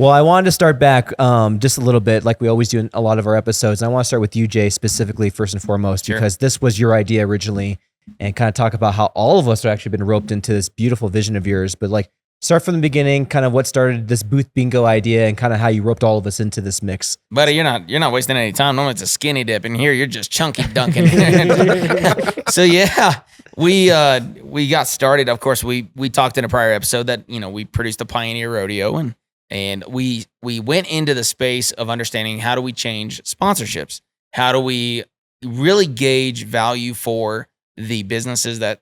Well, I wanted to start back just a little bit, like we always do in a lot of our episodes. And I want to start with you, Jay, specifically first and foremost, because this was your idea originally, and kind of talk about how all of us have actually been roped into this beautiful vision of yours. But like, start from the beginning, kind of what started this booth bingo idea, and kind of how you roped all of us into this mix. Buddy, you're not wasting any time. Normally it's a skinny dip, and here you're just chunky dunking. So yeah, we got started. Of course, we talked in a prior episode that we produced a Pioneer Rodeo, and we went into the space of understanding how do we change sponsorships, how do we really gauge value for the businesses that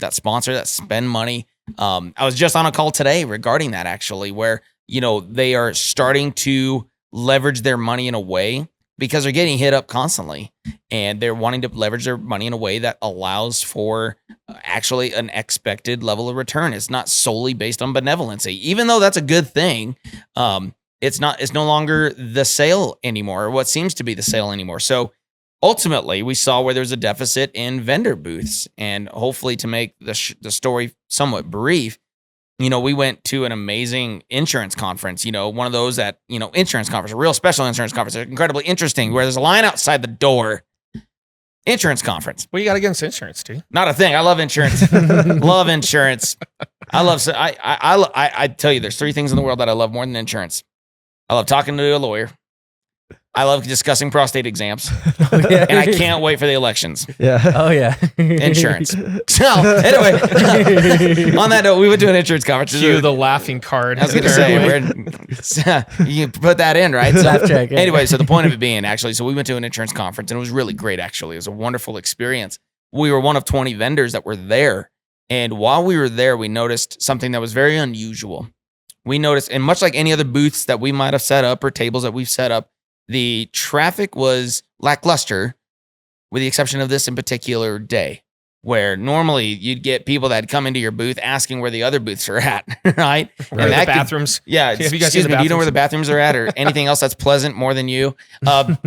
sponsor, that spend money. I was just on a call today regarding that actually, where, they are starting to leverage their money in a way because they're getting hit up constantly, and they're wanting to leverage their money in a way that allows for actually an expected level of return. It's not solely based on benevolency, even though that's a good thing. It's no longer the sale anymore, or what seems to be the sale anymore. So ultimately, we saw where there's a deficit in vendor booths, and hopefully to make the story somewhat brief, we went to an amazing insurance conference, one of those that, insurance conference, a real special insurance conference, incredibly interesting, where there's a line outside the door. Insurance conference. What do you got against insurance, dude? Not a thing. I love insurance. Love insurance. I tell you, there's three things in the world that I love more than insurance. I love talking to a lawyer. I love discussing prostate exams, and I can't wait for the elections. Yeah. Oh yeah. Insurance. So anyway, on that note, we went to an insurance conference. Cue the laughing card. I was going to say, you can put that in, right? So, Laugh track, yeah. Anyway, so the point of it being, actually, so we went to an insurance conference, and it was really great, actually. It was a wonderful experience. We were one of 20 vendors that were there, and while we were there, we noticed something that was very unusual. We noticed, and much like any other booths that we might have set up or tables that we've set up, the traffic was lackluster, with the exception of this in particular day, where normally you'd get people that come into your booth asking where the other booths are at, right? And the bathrooms. Excuse me, do you know where the bathrooms are at, or anything else that's pleasant more than you? And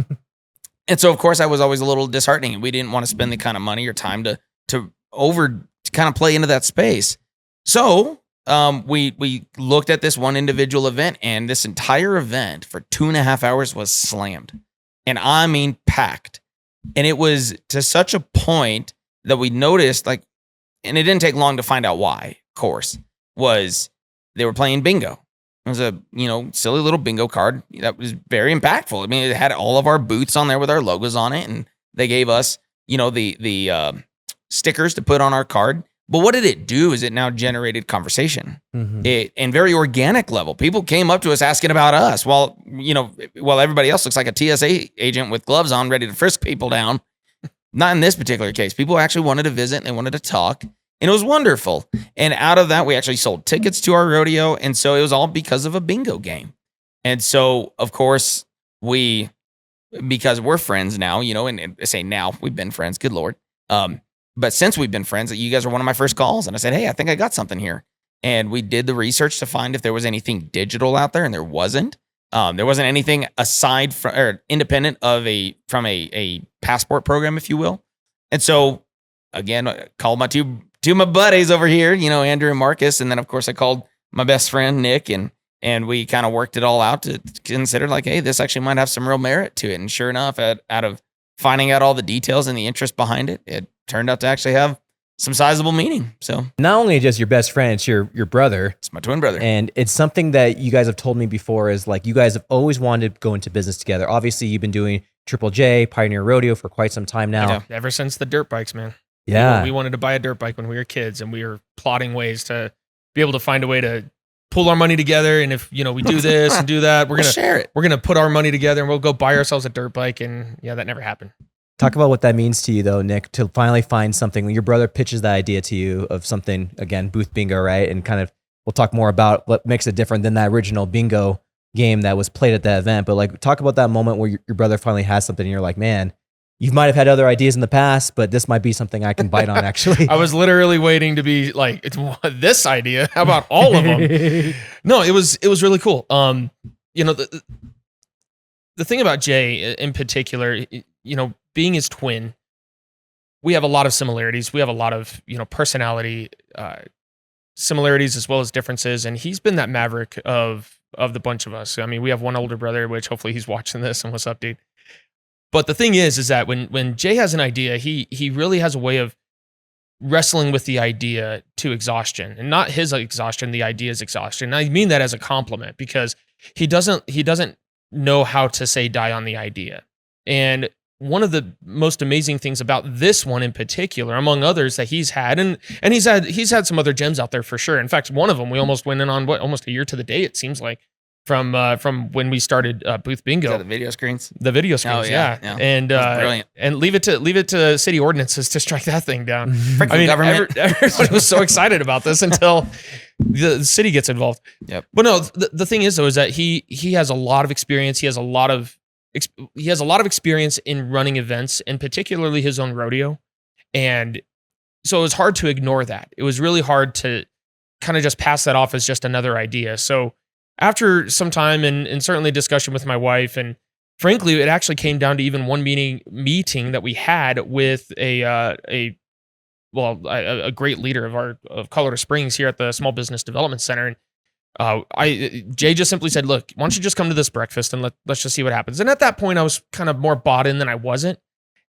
so, of course, I was always a little disheartening. We didn't want to spend the kind of money or time to kind of play into that space. So we looked at this one individual event, and this entire event for 2.5 hours was slammed. And I mean packed. And it was to such a point that we noticed, and it didn't take long to find out why, of course, was they were playing bingo. It was a, silly little bingo card that was very impactful. I mean, it had all of our booths on there with our logos on it, and they gave us, the stickers to put on our card. But what did it do is it now generated conversation. And very organic level. People came up to us asking about us while everybody else looks like a TSA agent with gloves on ready to frisk people down. Not in this particular case. People actually wanted to visit and they wanted to talk. And it was wonderful. And out of that, we actually sold tickets to our rodeo. And so it was all because of a bingo game. And so, of course, because we're friends now, and I say now, we've been friends, good Lord. But since we've been friends, you guys were one of my first calls. And I said, hey, I think I got something here. And we did the research to find if there was anything digital out there, and there wasn't. There wasn't anything aside from or independent from a passport program, if you will. And so, again, I called my two of my buddies over here, Andrew and Marcus. And then, of course, I called my best friend, Nick, and we kind of worked it all out to consider hey, this actually might have some real merit to it. And sure enough, out of finding out all the details and the interest behind it, it turned out to actually have some sizable meaning. So not only just your best friend, it's your brother. It's my twin brother. And it's something that you guys have told me before is you guys have always wanted to go into business together. Obviously, you've been doing Triple J, Pioneer Rodeo for quite some time now. Yeah, ever since the dirt bikes, man. Yeah. We wanted to buy a dirt bike when we were kids, and we were plotting ways to be able to find a way to pull our money together. And if, we do this and do that, we're going to share it. We're going to put our money together and we'll go buy ourselves a dirt bike. And yeah, that never happened. Talk about what that means to you, though, Nick, to finally find something. When your brother pitches that idea to you of something, again, booth bingo, right? And kind of, we'll talk more about what makes it different than that original bingo game that was played at that event. But talk about that moment where your brother finally has something and you're like, man, you might have had other ideas in the past, but this might be something I can bite on, actually. I was literally waiting to be like, it's this idea. How about all of them? No, it was really cool. The thing about Jay in particular, being his twin, we have a lot of similarities. We have a lot of, personality similarities as well as differences. And he's been that maverick of the bunch of us. I mean, we have one older brother, which hopefully he's watching this and what's up, dude. But the thing is that when Jay has an idea, he really has a way of wrestling with the idea to exhaustion, and not his exhaustion, the idea's exhaustion. And I mean that as a compliment, because he doesn't know how to say die on the idea. And one of the most amazing things about this one in particular, among others that he's had, and he's had some other gems out there for sure. In fact, one of them we almost went in on almost a year to the day, it seems like, from when we started Booth Bingo. Is that the video screens? The video screens, yeah. And brilliant. And leave it to city ordinances to strike that thing down. I mean, everybody was so excited about this until the city gets involved. Yep. But no, the thing is though, is that he has a lot of experience. He has a lot of experience in running events, and particularly his own rodeo. And so it was hard to ignore that. It was really hard to kind of just pass that off as just another idea. So after some time and certainly discussion with my wife, and frankly, it actually came down to even one meeting that we had with a great leader of Colorado Springs here at the Small Business Development Center. And Jay just simply said, look, why don't you just come to this breakfast and let's just see what happens. And at that point, I was kind of more bought in than I wasn't.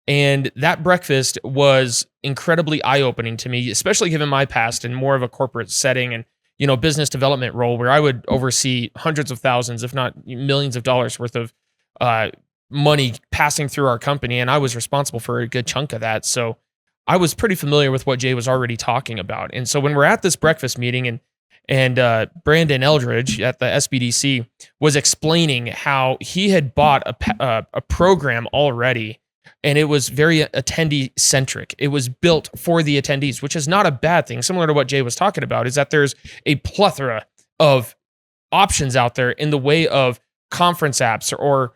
And that breakfast was incredibly eye-opening to me, especially given my past and more of a corporate setting and, business development role where I would oversee hundreds of thousands, if not millions of dollars worth of money passing through our company. And I was responsible for a good chunk of that. So I was pretty familiar with what Jay was already talking about. And so when we're at this breakfast meeting and Brandon Eldridge at the SBDC was explaining how he had bought a program already, and it was very attendee-centric. It was built for the attendees, which is not a bad thing. Similar to what Jay was talking about, is that there's a plethora of options out there in the way of conference apps or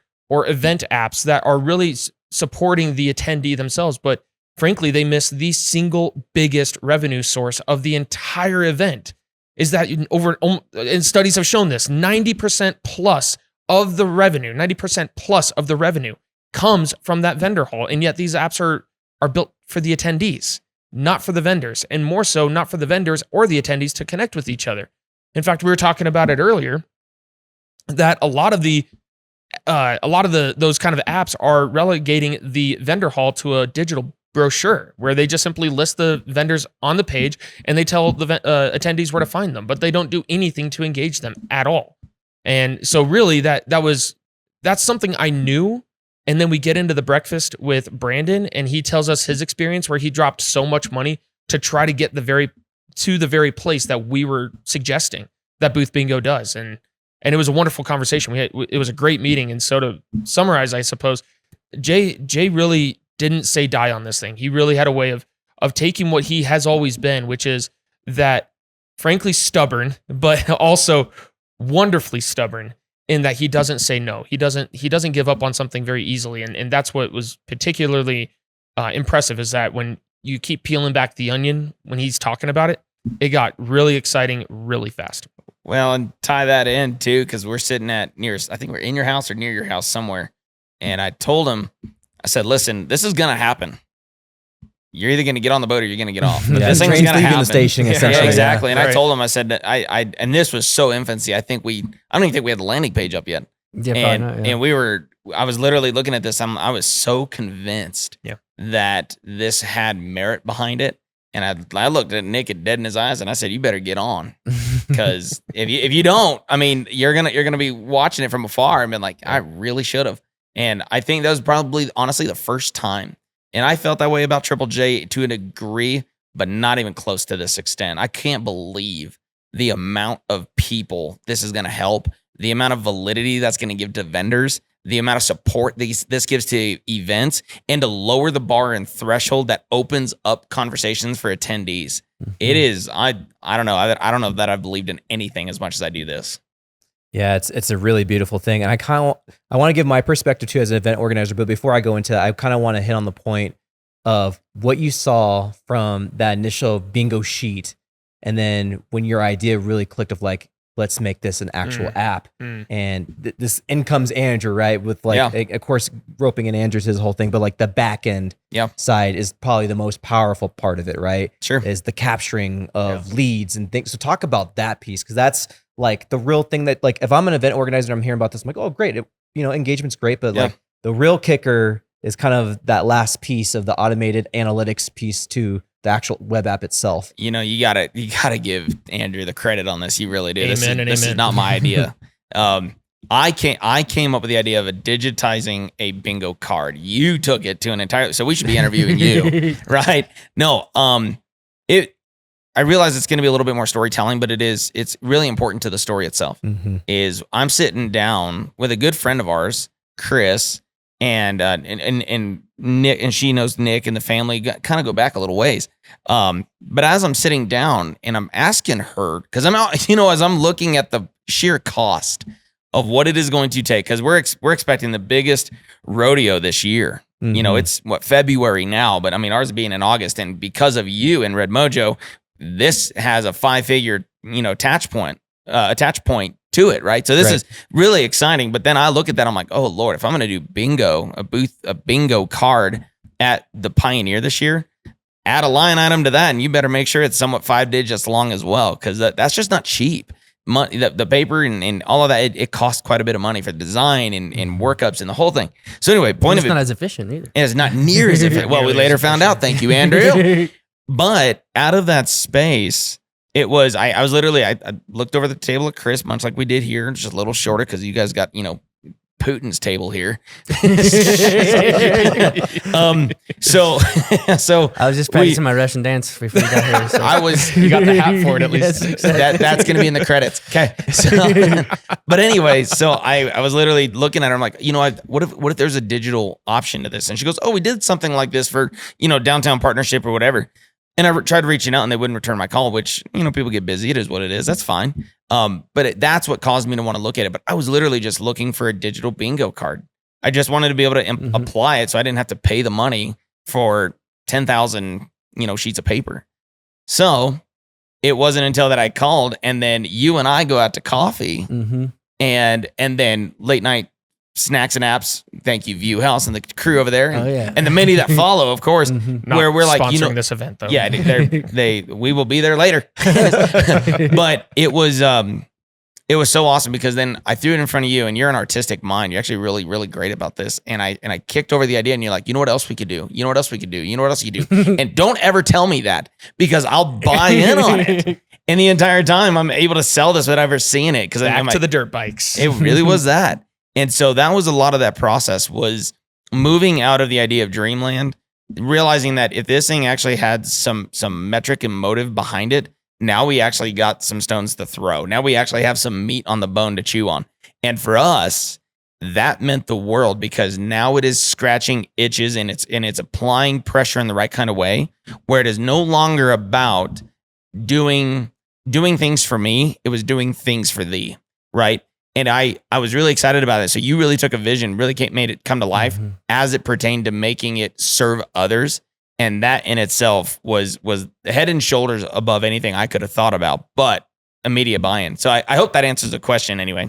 event apps that are really supporting the attendee themselves. But frankly, they miss the single biggest revenue source of the entire event. Is that and studies have shown this, 90% plus of the revenue comes from that vendor hall. And yet these apps are built for the attendees, not for the vendors, and more so not for the vendors or the attendees to connect with each other. In fact, we were talking about it earlier that a lot of those kind of apps are relegating the vendor hall to a digital brochure where they just simply list the vendors on the page and they tell the attendees where to find them, but they don't do anything to engage them at all. And so really that's something I knew. And then we get into the breakfast with Brandon and he tells us his experience where he dropped so much money to try to get to the very place that we were suggesting that Booth Bingo does. And it was a wonderful conversation. It was a great meeting. And so to summarize, I suppose, Jay really didn't say die on this thing. He really had a way of taking what he has always been, which is that frankly stubborn, but also wonderfully stubborn in that he doesn't say no. He doesn't give up on something very easily. And that's what was particularly impressive, is that when you keep peeling back the onion, when he's talking about it, it got really exciting really fast. Well, and tie that in too, because we're sitting I think we're in your house or near your house somewhere. And I told him, I said, listen, this is going to happen. You're either going to get on the boat or you're going to get off. But this thing's going to happen. The station, essentially. Yeah, exactly. And right. I told him, I said that and this was so infancy. I don't even think we had the landing page up yet. Yeah, and I was literally looking at this. I was so convinced that this had merit behind it. And I looked at Nick dead in his eyes and I said, you better get on. Because if you don't, I mean, you're gonna be watching it from afar and be like, I really should have. And I think that was probably honestly the first time. And I felt that way about Triple J to a degree, but not even close to this extent. I can't believe the amount of people this is going to help, the amount of validity that's going to give to vendors, the amount of support this gives to events, and to lower the bar and threshold that opens up conversations for attendees. Mm-hmm. It is, I don't know. I don't know that I've believed in anything as much as I do this. Yeah, it's a really beautiful thing. And I want to give my perspective too as an event organizer, but before I go into that, I kind of want to hit on the point of what you saw from that initial bingo sheet. And then when your idea really clicked of like, let's make this an actual app. And this in comes Andrew, right? With like, of course, roping in Andrew's his whole thing, but like the back end side is probably the most powerful part of it, right? Sure. Is the capturing of leads and things. So talk about that piece, because that's like the real thing that like if I'm an event organizer and I'm hearing about this, I'm like, oh great, engagement's great, but like the real kicker is kind of that last piece of the automated analytics piece to the actual web app itself. You gotta give Andrew the credit on this. You really do. Amen This is not my idea. I came up with the idea of digitizing a bingo card. You took it to an entire, so we should be interviewing you, right? No, I realize it's going to be a little bit more storytelling, but it's really important to the story itself. Is I'm sitting down with a good friend of ours, Chris, and Nick, and she knows Nick and the family kind of go back a little ways. But as I'm sitting down and I'm asking her, because I'm out, as I'm looking at the sheer cost of what it is going to take, because we're expecting the biggest rodeo this year. It's February now, but I mean ours being in August, and because of you and Red Mojo, this has a 5-figure attach point to it, right? So this is really exciting. But then I look at that, I'm like, oh Lord, if I'm going to do a bingo card at the Pioneer this year, add a line item to that, and you better make sure it's somewhat 5 digits long as well, because that's just not cheap. Money, the paper and all of that, it costs quite a bit of money for the design and workups and the whole thing. So anyway, it's not as efficient either. It's not near as efficient. Well, we later found out. Thank you, Andrew. But out of that space, it was, I was literally, I looked over the table at Chris, much like we did here, just a little shorter because you guys got, Putin's table here. So I was just practicing my Russian dance before you got here. So. You got the hat for it at least. Yes, exactly. That's going to be in the credits. Okay. So, but anyway, so I was literally looking at her. I'm like, what if there's a digital option to this? And she goes, oh, we did something like this for, downtown partnership or whatever. And I tried reaching out and they wouldn't return my call, which, people get busy. It is what it is. That's fine. But that's what caused me to want to look at it. But I was literally just looking for a digital bingo card. I just wanted to be able to apply it so I didn't have to pay the money for 10,000, sheets of paper. So it wasn't until that I called, and then you and I go out to coffee and then late night snacks and apps. Thank you, View House and the crew over there, and the many that follow, of course. Where we're like, sponsoring this event, though. Yeah, we will be there later. But it was so awesome because then I threw it in front of you, and you're an artistic mind. You're actually really, really great about this. And I kicked over the idea, and you're like, what else we could do? You know what else we could do? You know what else you could do? And don't ever tell me that, because I'll buy in on it. And the entire time I'm able to sell this without ever seeing it. Because back to the dirt bikes. It really was that. And so that was a lot of that process, was moving out of the idea of dreamland, realizing that if this thing actually had some metric and motive behind it, now we actually got some stones to throw. Now we actually have some meat on the bone to chew on. And for us, that meant the world, because now it is scratching itches and it's applying pressure in the right kind of way, where it is no longer about doing things for me. It was doing things for thee, right? And I was really excited about it. So you really took a vision, really made it come to life as it pertained to making it serve others. And that in itself was head and shoulders above anything I could have thought about, but immediate buy-in. So I hope that answers the question anyway.